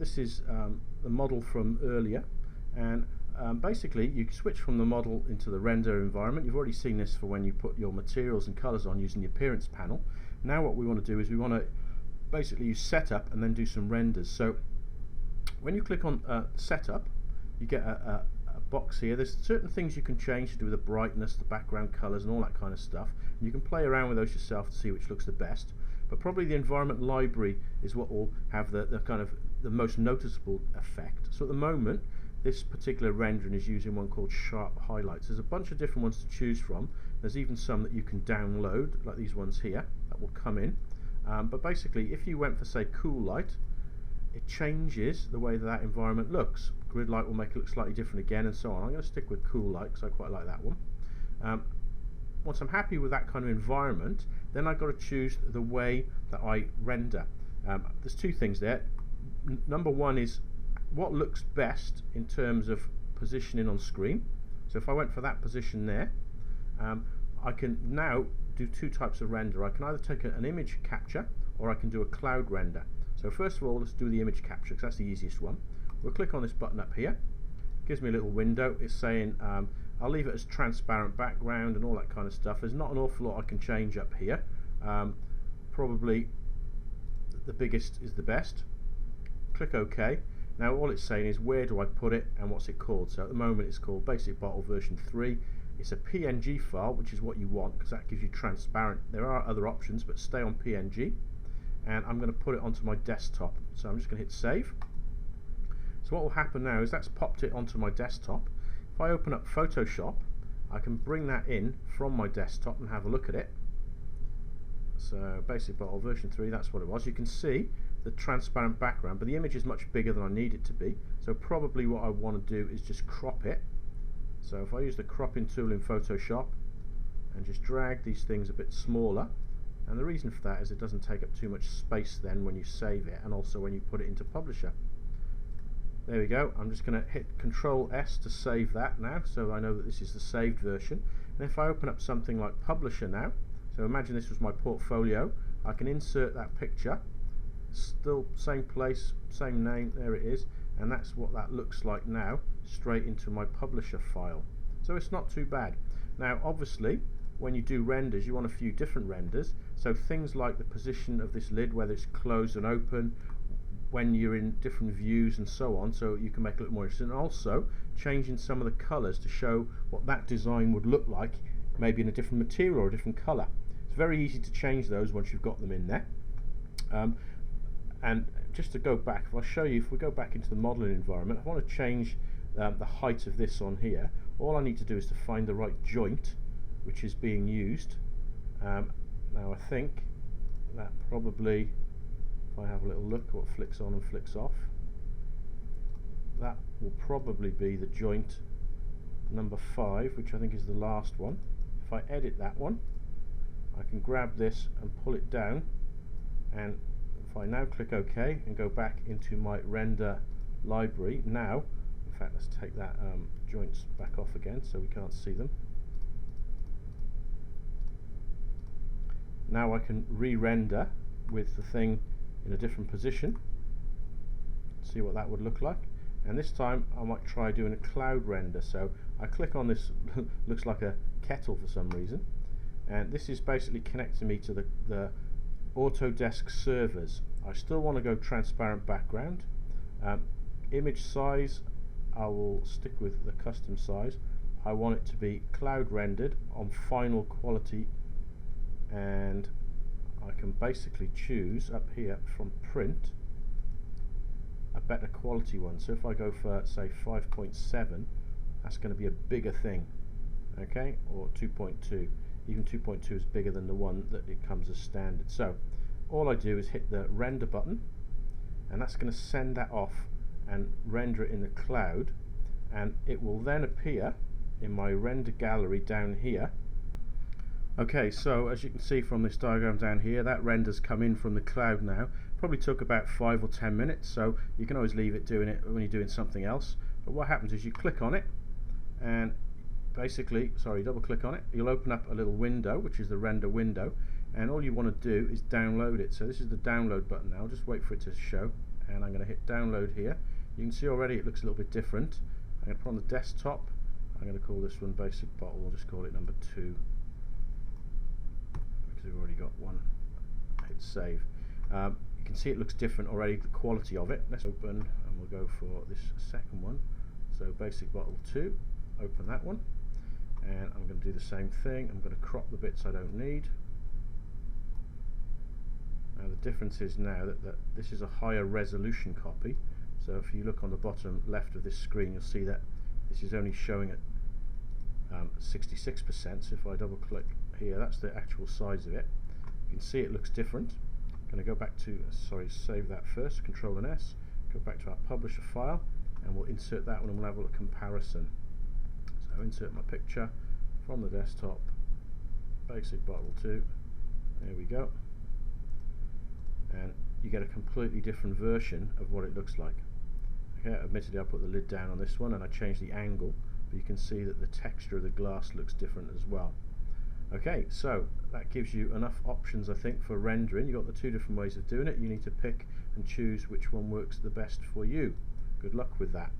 this is the model from earlier, and basically you switch from the model into the render environment. You've already seen this for when you put your materials and colors on using the appearance panel. Now what we want to do is we want to basically use setup and then do some renders. So when you click on setup, you get a box here. There's certain things you can change to do with the brightness, the background colors and all that kind of stuff, and you can play around with those yourself to see which looks the best, but probably the environment library is what will have the kind of the most noticeable effect. So at the moment this particular rendering is using one called Sharp Highlights. There's a bunch of different ones to choose from. There's even some that you can download, like these ones here, that will come in. But basically, if you went for, say, Cool Light, it changes the way that environment looks. Grid Light will make it look slightly different again, and so on. I'm going to stick with Cool Light because I quite like that one. Once I'm happy with that kind of environment, then I've got to choose the way that I render. There's two things there. Number one is what looks best in terms of positioning on screen. So if I went for that position there, I can now do two types of render. I can either take an image capture or I can do a cloud render. So first of all, let's do the image capture because that's the easiest one. We'll click on this button up here. It gives me a little window. It's saying I'll leave it as transparent background and all that kind of stuff. There's not an awful lot I can change up here. Probably the biggest is the best. Click OK. Now all it's saying is where do I put it and what's it called. So at the moment it's called Basic Bottle version 3. It's a PNG file, which is what you want because that gives you transparent. There are other options, but stay on PNG. And I'm going to put it onto my desktop. So I'm just going to hit save. So what will happen now is that's popped it onto my desktop. If I open up Photoshop, I can bring that in from my desktop and have a look at it. So Basic Bottle version 3, that's what it was. You can see the transparent background, but the image is much bigger than I need it to be. So probably what I want to do is just crop it. So if I use the cropping tool in Photoshop and just drag these things a bit smaller, and the reason for that is it doesn't take up too much space then when you save it and also when you put it into Publisher. There we go. I'm just going to hit Control S to save that now, so I know that this is the saved version. And if I open up something like Publisher now, so imagine this was my portfolio, I can insert that picture, still same place, same name, there it is, and that's what that looks like now, straight into my Publisher file. So it's not too bad. Now obviously when you do renders you want a few different renders, so things like the position of this lid, whether it's closed and open, when you're in different views and so on, so you can make it look more interesting, and also changing some of the colours to show what that design would look like, maybe in a different material or a different colour. It's very easy to change those once you've got them in there. And just to go back, if I show you, if we go back into the modelling environment, I want to change the height of this on here. All I need to do is to find the right joint which is being used. Now I think that probably, if I have a little look at what flicks on and flicks off, that will probably be the joint number 5, which I think is the last one. If I edit that one, I can grab this and pull it down, and if I now click OK and go back into my render library, now, in fact let's take that joints back off again so we can't see them. Now I can re-render with the thing in a different position, see what that would look like, and this time I might try doing a cloud render. So I click on this looks like a kettle for some reason, and this is basically connecting me to the Autodesk servers. I still want to go transparent background. Image size, I will stick with the custom size. I want it to be cloud rendered on final quality, and I can basically choose up here from print a better quality one. So if I go for say 5.7, that's going to be a bigger thing, okay, or 2.2. Even 2.2 is bigger than the one that it comes as standard. So all I do is hit the render button, and that's going to send that off and render it in the cloud, and it will then appear in my render gallery down here. Okay, so as you can see from this diagram down here, that render's come in from the cloud now. Probably took about 5 or 10 minutes, so you can always leave it doing it when you're doing something else. But what happens is you click on it, and basically, double click on it, you'll open up a little window, which is the render window, and all you want to do is download it. So this is the download button now. I'll just wait for it to show, and I'm going to hit download here. You can see already it looks a little bit different. I'm going to put on the desktop. I'm going to call this one basic bottle. We'll just call it number 2 because we've already got one. Hit save. You can see it looks different already, the quality of it. Let's open and we'll go for this second one. So basic bottle 2, open that one, and I'm going to do the same thing. I'm going to crop the bits I don't need. Now the difference is now that this is a higher resolution copy, so if you look on the bottom left of this screen, you'll see that this is only showing at 66%. So if I double click here, that's the actual size of it. You can see it looks different. I'm going to go back to, save that first, Control and S, go back to our publisher file, and we'll insert that one and we'll have a little comparison. So insert my picture from the desktop, basic bottle 2, there we go, and you get a completely different version of what it looks like. Okay, admittedly I put the lid down on this one and I changed the angle, but you can see that the texture of the glass looks different as well. Okay, so that gives you enough options I think for rendering. You've got the 2 different ways of doing it. You need to pick and choose which one works the best for you. Good luck with that.